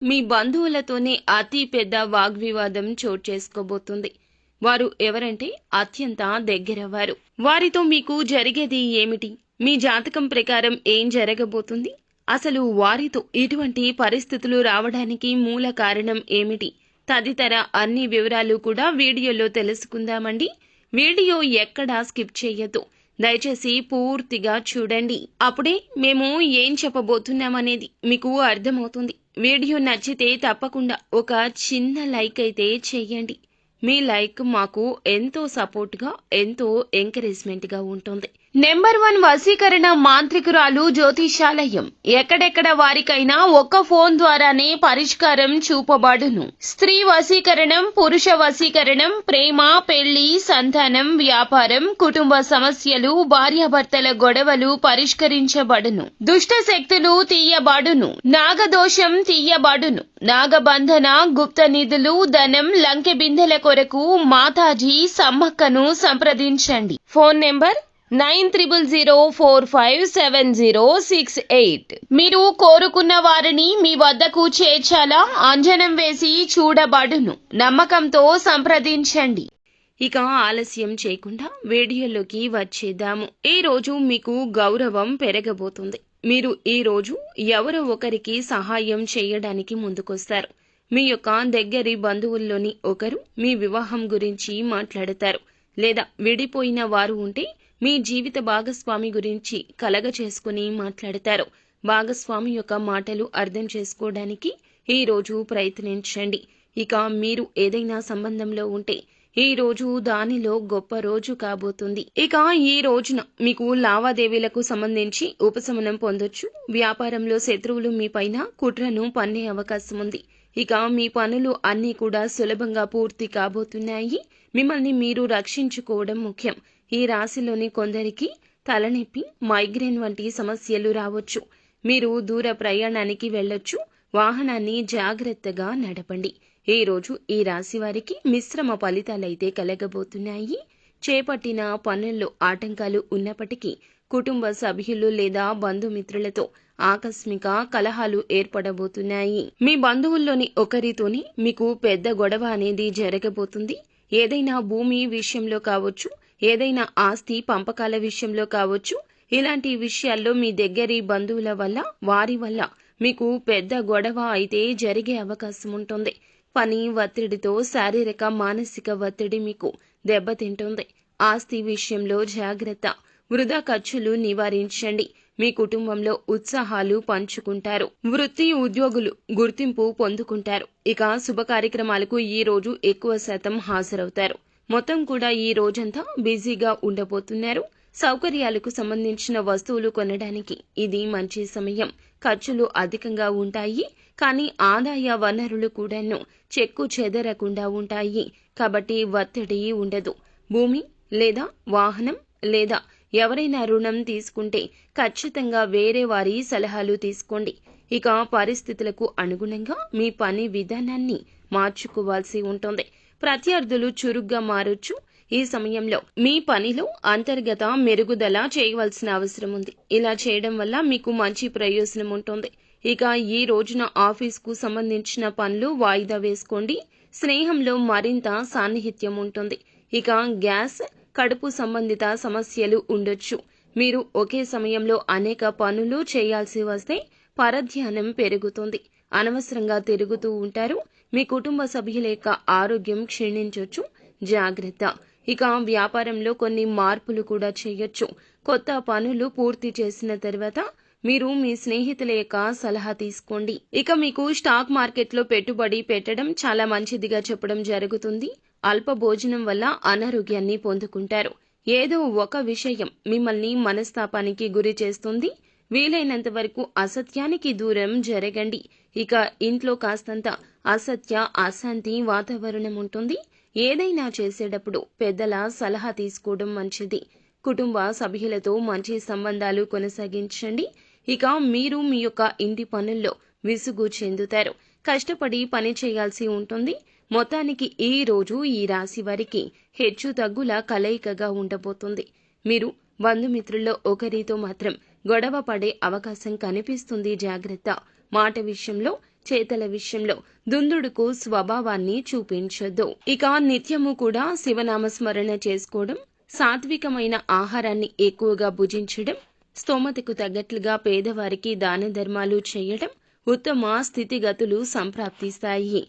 మీ బంధువులతోనే అతి పెద్ద వాగ్వివాదం చోటు చేసుకోబోతుంది. వారు ఎవరంటే అత్యంత దగ్గరవారు. వారితో మీకు జరిగేది ఏమిటి? మీ జాతకం ప్రకారం ఏం జరగబోతుంది? అసలు వారితో ఇటువంటి పరిస్థితులు రావడానికి మూల కారణం ఏమిటి? తదితర అన్ని వివరాలు కూడా వీడియోలో తెలుసుకుందామండి. వీడియో ఎక్కడా స్కిప్ చేయొద్దు. దయచేసి పూర్తిగా చూడండి. అప్పుడే మేము ఏం చెప్పబోతున్నామనేది మీకు అర్థమవుతుంది. వీడియో నచ్చితే తప్పకుండా ఒక చిన్న లైక్ అయితే చేయండి. మీ లైక్ మాకు ఎంతో సపోర్ట్గా, ఎంతో ఎంకరేజ్మెంట్గా ఉంటుంది. నెంబర్ 1 వశీకరణ మాంత్రికురాలు జ్యోతిషాలయం. ఎక్కడెక్కడ వారికైనా ఒక్క ఫోన్ ద్వారానే పరిష్కారం చూపబడును. స్త్రీ వశీకరణం, పురుష వశీకరణం, ప్రేమ, పెళ్లి, సంతానం, వ్యాపారం, కుటుంబ సమస్యలు, భార్యాభర్తల గొడవలు పరిష్కరించబడును. దుష్ట శక్తులు తీయబడును. నాగదోషం తీయబడును. నాగబంధన, గుప్త నిధులు, ధనం, లంకె బిందెల కొరకు మాతాజీ సమ్మక్కను సంప్రదించండి. Phone number 9000457068. మీరు కోరుకున్న వారిని మీ వద్దకు చేర్చాలా? అంజనం వేసి చూడబడును. నమ్మకంతో సంప్రదించండి. ఇక ఆలస్యం చేయకుండా వీడియోలోకి వచ్చేద్దాము. ఈ రోజు మీకు గౌరవం పెరగబోతుంది. మీరు ఈ రోజు ఎవరో ఒకరికి సహాయం చేయడానికి ముందుకొస్తారు. మీ యొక్క దగ్గరి బంధువుల్లోని ఒకరు మీ వివాహం గురించి మాట్లాడతారు. లేదా విడిపోయిన వారు ఉంటే మీ జీవిత భాగస్వామి గురించి కలగ చేసుకుని మాట్లాడతారు. భాగస్వామి యొక్క మాటలు అర్థం చేసుకోవడానికి ఈ రోజు ప్రయత్నించండి. ఇక మీరు ఏదైనా సంబంధంలో ఉంటే ఈ రోజు దానిలో గొప్ప రోజు కాబోతుంది. ఇక ఈ రోజున మీకు లావాదేవీలకు సంబంధించి ఉపశమనం పొందొచ్చు. వ్యాపారంలో శత్రువులు మీ పైన కుట్రను పన్నే అవకాశం ఉంది. ఇక మీ పనులు అన్నీ కూడా సులభంగా పూర్తి కాబోతున్నాయి. మిమ్మల్ని మీరు రక్షించుకోవడం ముఖ్యం. ఈ రాశిలోని కొందరికి తలనొప్పి, మైగ్రేన్ వంటి సమస్యలు రావచ్చు. మీరు దూర ప్రయాణానికి వెళ్ళొచ్చు. వాహనాన్ని జాగ్రత్తగా నడపండి. ఈ రోజు ఈ రాశి వారికి మిశ్రమ ఫలితాలైతే కలగబోతున్నాయి. చేపట్టిన పనుల్లో ఆటంకాలు ఉన్నప్పటికీ కుటుంబ సభ్యులు లేదా బంధుమిత్రులతో ఆకస్మిక కలహాలు ఏర్పడబోతున్నాయి. మీ బంధువుల్లోని ఒకరితోని మీకు పెద్ద గొడవ అనేది జరగబోతుంది. ఏదైనా భూమి విషయంలో కావచ్చు, ఏదైనా ఆస్తి పంపకాల విషయంలో కావచ్చు. ఇలాంటి విషయాల్లో మీ దగ్గరి బంధువుల వల్ల, వారి వల్ల మీకు పెద్ద గొడవ అయితే జరిగే అవకాశం ఉంటుంది. పని ఒత్తిడితో శారీరక, మానసిక ఒత్తిడి మీకు దెబ్బతింటుంది. ఆస్తి విషయంలో జాగ్రత్త. వృధా ఖర్చులు నివారించండి. మీ కుటుంబంలో ఉత్సాహాలు పంచుకుంటారు. వృత్తి ఉద్యోగులు గుర్తింపు పొందుకుంటారు. ఇక శుభ కార్యక్రమాలకు ఈ రోజు ఎక్కువ శాతం హాజరవుతారు. మొత్తం కూడా ఈ రోజంతా బిజీగా ఉండబోతున్నారు. సౌకర్యాలకు సంబంధించిన వస్తువులు కొనడానికి ఇది మంచి సమయం. ఖర్చులు అధికంగా ఉంటాయి, కానీ ఆదాయ వనరులు కూడాను చెక్కు చెదరకుండా ఉంటాయి. కాబట్టి ఒత్తిడి ఉండదు. భూమి లేదా వాహనం లేదా ఎవరైనా రుణం తీసుకుంటే ఖచ్చితంగా వేరే వారి సలహాలు తీసుకోండి. ఇక పరిస్థితులకు అనుగుణంగా మీ పని విధానాన్ని మార్చుకోవాల్సి ఉంటుంది. ప్రత్యర్థులు చురుగ్గా మారొచ్చు. ఈ సమయంలో మీ పనిలో అంతర్గత మెరుగుదల చేయవలసిన అవసరం ఉంది. ఇలా చేయడం వల్ల మీకు మంచి ప్రయోజనం ఉంటుంది. ఇక ఈ రోజున ఆఫీస్కు సంబంధించిన పనులు వాయిదా వేసుకోండి. స్నేహంలో మరింత సాన్నిహిత్యం ఉంటుంది. ఇక గ్యాస్, కడుపు సంబంధిత సమస్యలు ఉండొచ్చు. మీరు ఒకే సమయంలో అనేక పనులు చేయాల్సి వస్తే పరధ్యానం పెరుగుతుంది. అనవసరంగా తిరుగుతూ ఉంటారు. మీ కుటుంబ సభ్యుల యొక్క ఆరోగ్యం క్షీణించొచ్చు. జాగ్రత్త. ఇక వ్యాపారంలో కొన్ని మార్పులు కూడా చేయొచ్చు. కొత్త పనులు పూర్తి చేసిన తర్వాత మీరు మీ స్నేహితుల యొక్క సలహా తీసుకోండి. ఇక మీకు స్టాక్ మార్కెట్లో పెట్టుబడి పెట్టడం చాలా మంచిదిగా చెప్పడం జరుగుతుంది. అల్ప భోజనం వల్ల అనారోగ్యాన్ని పొందుకుంటారు. ఏదో ఒక విషయం మిమ్మల్ని మనస్తాపానికి గురి చేస్తుంది. వీలైనంత వరకు అసత్యానికి దూరం జరగండి. ఇక ఇంట్లో కాస్తంత అసత్య, అశాంతి వాతావరణం ఉంటుంది. ఏదైనా చేసేటప్పుడు పెద్దల సలహా తీసుకోవడం మంచిది. కుటుంబ సభ్యులతో మంచి సంబంధాలు కొనసాగించండి. ఇక మీరు మీ యొక్క ఇంటి పనుల్లో విసుగు చెందుతారు. కష్టపడి పని చేయాల్సి ఉంటుంది. మొత్తానికి ఈ రోజు ఈ రాశి వారికి హెచ్చు తగ్గుల కలయికగా ఉండబోతుంది. మీరు బంధుమిత్రుల్లో ఒకరితో మాత్రం గొడవ పడే అవకాశం కనిపిస్తుంది. జాగ్రత్త. మాట విషయంలో చేతల విషయంలో దుందుడుకు స్వభావాన్ని చూపించొద్దు. ఇక నిత్యము కూడా శివనామస్మరణ చేసుకోవడం, సాత్వికమైన ఆహారాన్ని ఎక్కువగా భుజించడం, స్తోమతకు తగ్గట్లుగా పేదవారికి దాన ధర్మాలు చేయడం ఉత్తమ స్థితిగతులు సంప్రాప్తిస్తాయి.